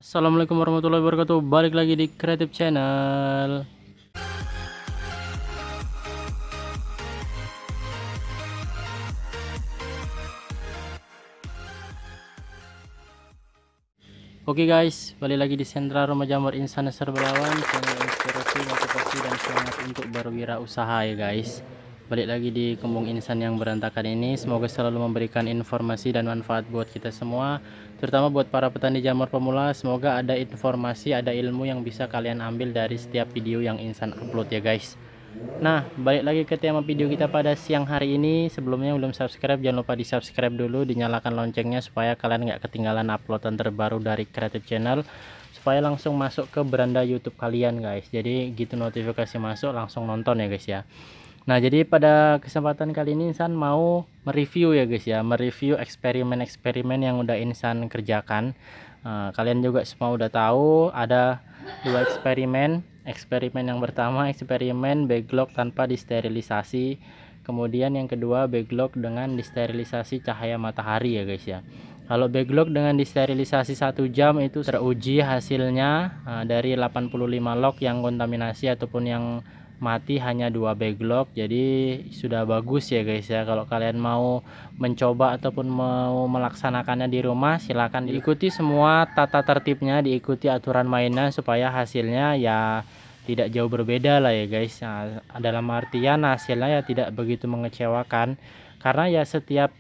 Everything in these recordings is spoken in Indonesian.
Assalamualaikum warahmatullahi wabarakatuh. Balik lagi di Creative Channel. Oke guys, balik lagi di Sentra Rumah Jamur Insan Serbelawan, channel inspirasi, motivasi dan semangat untuk berwirausaha ya guys. Balik lagi di Kembung Insan yang berantakan ini. Semoga selalu memberikan informasi dan manfaat buat kita semua, terutama buat para petani jamur pemula. Semoga ada informasi, ada ilmu yang bisa kalian ambil dari setiap video yang Insan upload ya guys. Nah, balik lagi ke tema video kita pada siang hari ini. Sebelumnya belum subscribe, jangan lupa di subscribe dulu, dinyalakan loncengnya supaya kalian nggak ketinggalan uploadan terbaru dari Creative Channel, supaya langsung masuk ke beranda YouTube kalian guys. Jadi gitu notifikasi masuk langsung nonton ya guys ya. Nah, jadi pada kesempatan kali ini Insan mau mereview ya guys ya, mereview eksperimen-eksperimen yang udah Insan kerjakan. Kalian juga semua udah tahu ada dua eksperimen. Eksperimen yang pertama eksperimen backlog tanpa disterilisasi, kemudian yang kedua backlog dengan disterilisasi cahaya matahari ya guys ya. Kalau backlog dengan disterilisasi 1 jam itu teruji hasilnya, dari 85 log yang kontaminasi ataupun yang mati hanya 2 backlog, jadi sudah bagus ya guys ya. Kalau kalian mau mencoba ataupun mau melaksanakannya di rumah, silahkan diikuti semua tata tertibnya, diikuti aturan mainnya supaya hasilnya ya tidak jauh berbeda lah ya guys. Nah, dalam artian hasilnya ya tidak begitu mengecewakan, karena ya setiap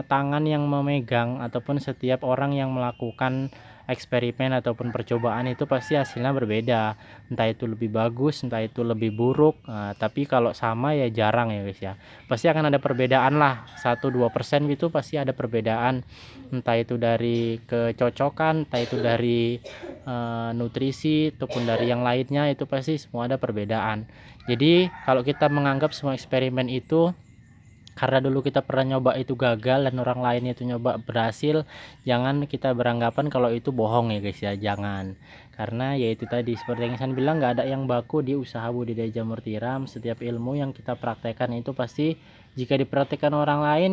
tangan yang memegang ataupun setiap orang yang melakukan eksperimen ataupun percobaan itu pasti hasilnya berbeda, entah itu lebih bagus entah itu lebih buruk. Tapi kalau sama ya jarang ya guys ya, pasti akan ada perbedaan lah, 1-2% gitu pasti ada perbedaan, entah itu dari kecocokan, entah itu dari nutrisi ataupun dari yang lainnya, itu pasti semua ada perbedaan. Jadi kalau kita menganggap semua eksperimen itu karena dulu kita pernah nyoba itu gagal dan orang lain itu nyoba berhasil, jangan kita beranggapan kalau itu bohong ya guys ya, jangan. Karena ya itu tadi seperti yang saya bilang, nggak ada yang baku di usaha budidaya jamur tiram. Setiap ilmu yang kita praktekkan itu pasti jika dipraktekkan orang lain,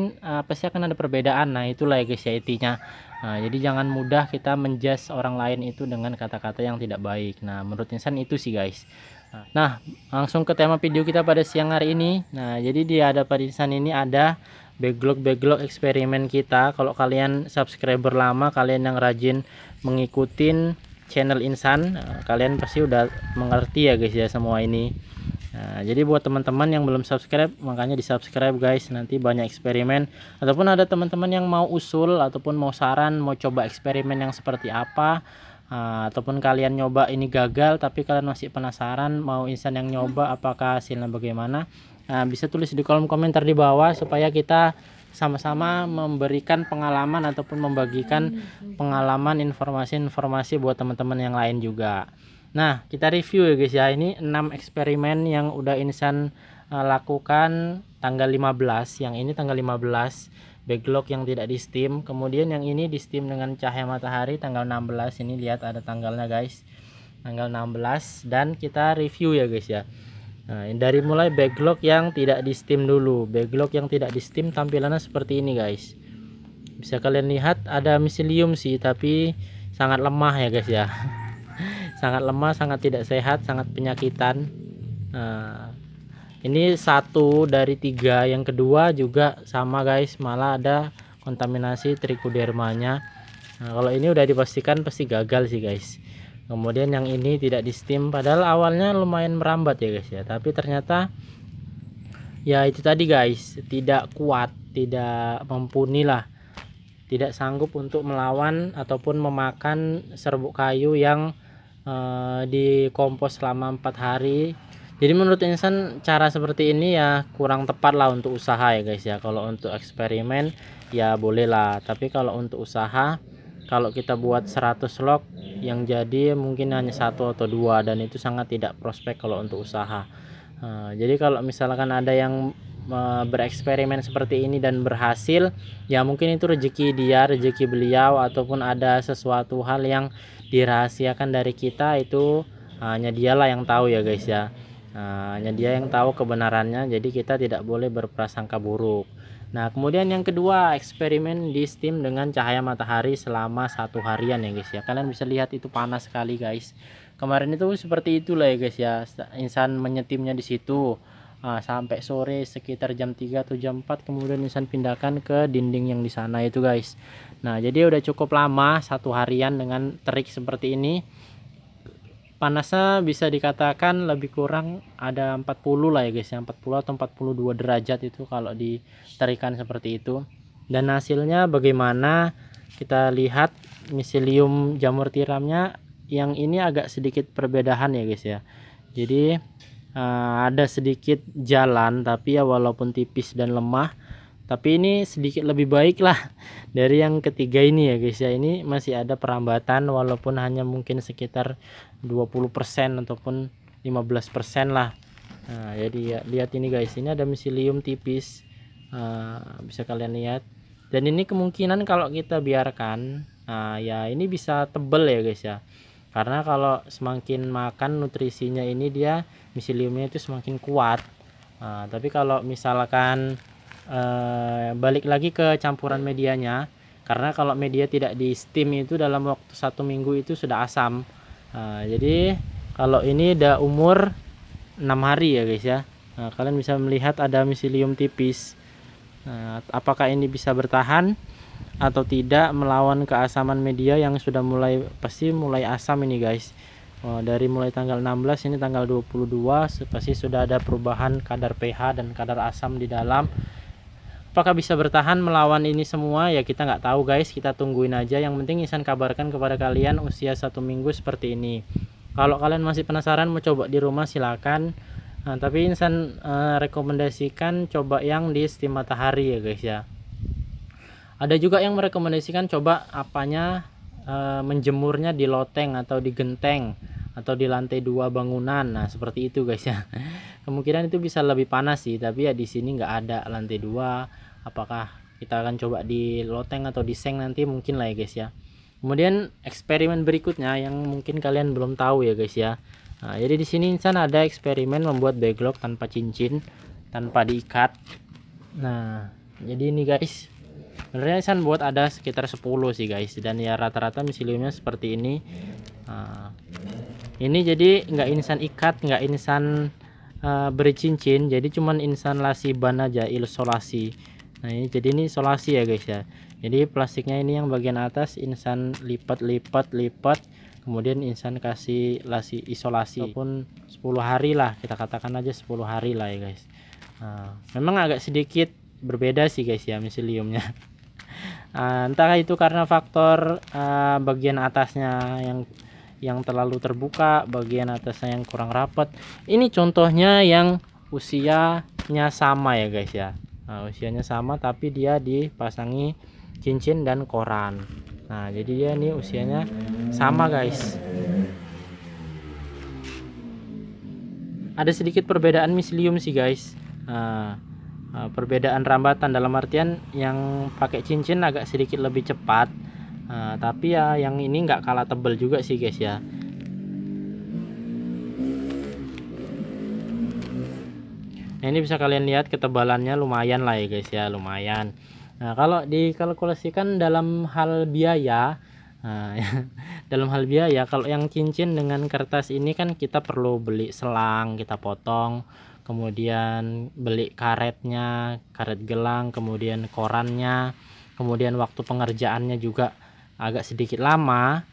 pasti akan ada perbedaan. Nah itulah ya guys ya intinya. Jadi jangan mudah kita menjudge orang lain itu dengan kata-kata yang tidak baik. Nah menurut Insan itu sih guys. Nah, langsung ke tema video kita pada siang hari ini. Nah, jadi di hadapan Insan ini ada backlog eksperimen kita. Kalau kalian subscriber lama, kalian yang rajin mengikuti channel Insan, kalian pasti udah mengerti ya guys ya semua ini. Nah, jadi buat teman-teman yang belum subscribe, makanya di subscribe guys. Nanti banyak eksperimen, ataupun ada teman-teman yang mau usul ataupun mau saran, mau coba eksperimen yang seperti apa. Ataupun kalian nyoba ini gagal tapi kalian masih penasaran mau Insan yang nyoba apakah hasilnya bagaimana, bisa tulis di kolom komentar di bawah supaya kita sama-sama memberikan pengalaman ataupun membagikan pengalaman, informasi-informasi buat teman-teman yang lain juga. Nah kita review ya guys ya, ini 6 eksperimen yang udah Insan lakukan tanggal 15. Yang ini tanggal 15 backlog yang tidak di steam, kemudian yang ini di steam dengan cahaya matahari tanggal 16. Ini lihat ada tanggalnya guys, tanggal 16, dan kita review ya guys ya. Nah dari mulai backlog yang tidak di steam dulu. Backlog yang tidak di steam tampilannya seperti ini guys, bisa kalian lihat ada miselium sih, tapi sangat lemah ya guys ya. Sangat lemah, sangat tidak sehat, sangat penyakitan. Nah ini 1 dari 3. Yang kedua juga sama guys, malah ada kontaminasi trichodermanya. Nah kalau ini udah dipastikan pasti gagal sih guys. Kemudian yang ini tidak di steam, padahal awalnya lumayan merambat ya guys ya, tapi ternyata ya itu tadi guys, tidak kuat, tidak mumpuni lah, tidak sanggup untuk melawan ataupun memakan serbuk kayu yang dikompos selama 4 hari. Jadi menurut Insan cara seperti ini ya kurang tepat lah untuk usaha ya guys ya. Kalau untuk eksperimen ya boleh lah, tapi kalau untuk usaha, kalau kita buat 100 log yang jadi mungkin hanya 1 atau 2, dan itu sangat tidak prospek kalau untuk usaha. Jadi kalau misalkan ada yang bereksperimen seperti ini dan berhasil, ya mungkin itu rezeki dia, rezeki beliau, ataupun ada sesuatu hal yang dirahasiakan dari kita, itu hanya dialah yang tahu ya guys ya. Hanya dia yang tahu kebenarannya, jadi kita tidak boleh berprasangka buruk. Nah, kemudian yang kedua, eksperimen di steam dengan cahaya matahari selama 1 harian ya guys ya. Kalian bisa lihat itu panas sekali guys. Kemarin itu seperti itulah ya guys ya. Insan menyetimnya di situ. Sampai sore sekitar jam 3 atau jam 4, kemudian insan pindahkan ke dinding yang di sana itu guys. Nah, jadi udah cukup lama 1 harian dengan terik seperti ini. Panasnya bisa dikatakan lebih kurang ada 40 lah ya guys ya, 40 atau 42 derajat itu kalau diterikan seperti itu. Dan hasilnya bagaimana, kita lihat miselium jamur tiramnya yang ini agak sedikit perbedaan ya guys ya. Jadi ada sedikit jalan, tapi ya walaupun tipis dan lemah, tapi ini sedikit lebih baik lah dari yang ketiga ini ya guys ya. Ini masih ada perambatan walaupun hanya mungkin sekitar 20% ataupun 15% lah. Nah, jadi ya, lihat ini guys, ini ada miselium tipis, bisa kalian lihat. Dan ini kemungkinan kalau kita biarkan, ya ini bisa tebel ya guys ya. Karena kalau semakin makan nutrisinya ini, dia miseliumnya itu semakin kuat. Tapi kalau misalkan balik lagi ke campuran medianya, karena kalau media tidak di steam itu dalam waktu 1 minggu itu sudah asam. Jadi kalau ini udah umur 6 hari ya guys ya. Kalian bisa melihat ada miselium tipis. Apakah ini bisa bertahan atau tidak melawan keasaman media yang sudah pasti mulai asam ini guys. Dari mulai tanggal 16 ini tanggal 22 pasti sudah ada perubahan kadar pH dan kadar asam di dalam. Apakah bisa bertahan melawan ini semua ya, kita nggak tahu guys, kita tungguin aja. Yang penting insan kabarkan kepada kalian usia 1 minggu seperti ini. Kalau kalian masih penasaran mau coba di rumah silakan. Tapi insan rekomendasikan coba yang di steam matahari ya guys ya. Ada juga yang merekomendasikan coba menjemurnya di loteng atau di genteng atau di lantai 2 bangunan. Nah, seperti itu guys ya. Kemungkinan itu bisa lebih panas sih, tapi ya di sini nggak ada lantai 2. Apakah kita akan coba di loteng atau di seng nanti, mungkin lah ya guys ya. Kemudian eksperimen berikutnya yang mungkin kalian belum tahu ya guys ya. Jadi di sini insan ada eksperimen membuat backlog tanpa cincin, tanpa diikat. Nah, jadi ini guys, sebenarnya insan buat ada sekitar 10 sih guys, dan ya rata-rata miseliumnya seperti ini. Ini jadi nggak insan ikat, nggak insan beri cincin, jadi cuman insan lasiban aja, isolasi. Nah ini jadi ini isolasi ya guys ya. Jadi plastiknya ini yang bagian atas insan lipat, kemudian insan kasih isolasi ataupun 10 hari lah, kita katakan aja 10 hari lah ya guys. Memang agak sedikit berbeda sih guys ya miseliumnya. Entah itu karena faktor bagian atasnya yang terlalu terbuka, bagian atasnya yang kurang rapat. Ini contohnya yang usianya sama ya guys ya. Usianya sama tapi dia dipasangi cincin dan koran. Nah jadi dia ini usianya sama guys. Ada sedikit perbedaan miselium sih guys. Perbedaan rambatan dalam artian yang pakai cincin agak sedikit lebih cepat. Tapi ya yang ini nggak kalah tebel juga sih guys ya. Nah ini bisa kalian lihat ketebalannya lumayan lah ya guys ya, lumayan. Nah kalau dikalkulasikan dalam hal biaya, kalau yang cincin dengan kertas ini kan kita perlu beli selang, kita potong, kemudian beli karetnya, karet gelang, kemudian korannya, kemudian waktu pengerjaannya juga agak sedikit lama.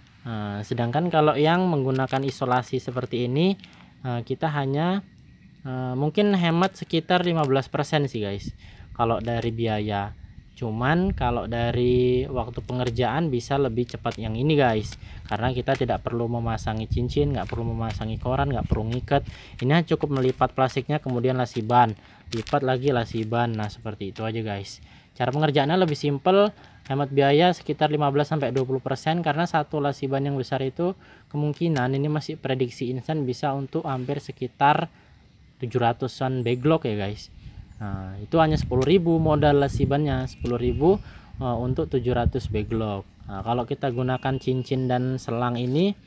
Sedangkan kalau yang menggunakan isolasi seperti ini, kita hanya mungkin hemat sekitar 15% sih guys kalau dari biaya. Cuman kalau dari waktu pengerjaan bisa lebih cepat yang ini guys, karena kita tidak perlu memasangi cincin, nggak perlu memasangi koran, nggak perlu ngikat. Ini cukup melipat plastiknya, kemudian lasiban, lipat lagi lasiban. Nah seperti itu aja guys. Cara pengerjaannya lebih simpel, hemat biaya sekitar 15-20%, karena satu lasiban yang besar itu kemungkinan ini masih prediksi insan bisa untuk hampir sekitar 700-an backlog ya guys. Nah itu hanya 10.000 modal lasibannya, 10.000 untuk 700 backlog. Nah kalau kita gunakan cincin dan selang ini,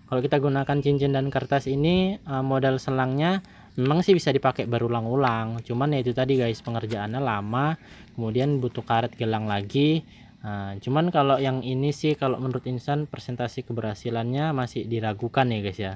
kalau kita gunakan cincin dan kertas ini, modal selangnya memang sih bisa dipakai berulang-ulang, cuman ya itu tadi guys, pengerjaannya lama, kemudian butuh karet gelang lagi. Cuman kalau yang ini sih kalau menurut Insan presentasi keberhasilannya masih diragukan ya guys ya,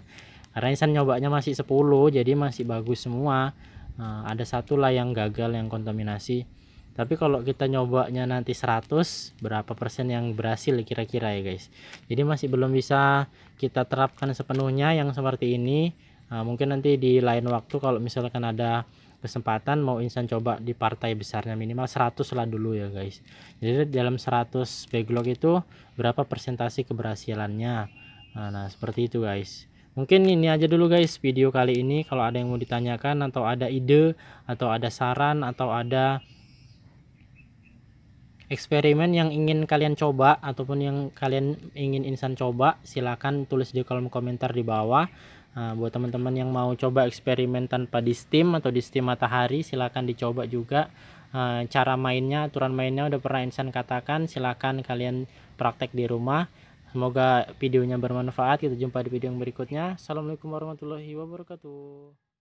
karena Insan nyobanya masih 10 jadi masih bagus semua. Ada satu lah yang gagal, yang kontaminasi. Tapi kalau kita nyobanya nanti 100, berapa persen yang berhasil kira-kira ya guys. Jadi masih belum bisa kita terapkan sepenuhnya yang seperti ini. Mungkin nanti di lain waktu kalau misalkan ada kesempatan mau Insan coba di partai besarnya, minimal 100 lah dulu ya guys. Jadi dalam 100 backlog itu berapa persentase keberhasilannya. Nah seperti itu guys. Mungkin ini aja dulu guys video kali ini. Kalau ada yang mau ditanyakan atau ada ide atau ada saran atau ada eksperimen yang ingin kalian coba ataupun yang kalian ingin Insan coba, silahkan tulis di kolom komentar di bawah. Buat teman-teman yang mau coba eksperimen tanpa di steam atau di steam matahari, silahkan dicoba juga. Cara mainnya, aturan mainnya udah pernah Insan katakan, silahkan kalian praktek di rumah. Semoga videonya bermanfaat. Kita jumpa di video yang berikutnya. Assalamualaikum warahmatullahi wabarakatuh.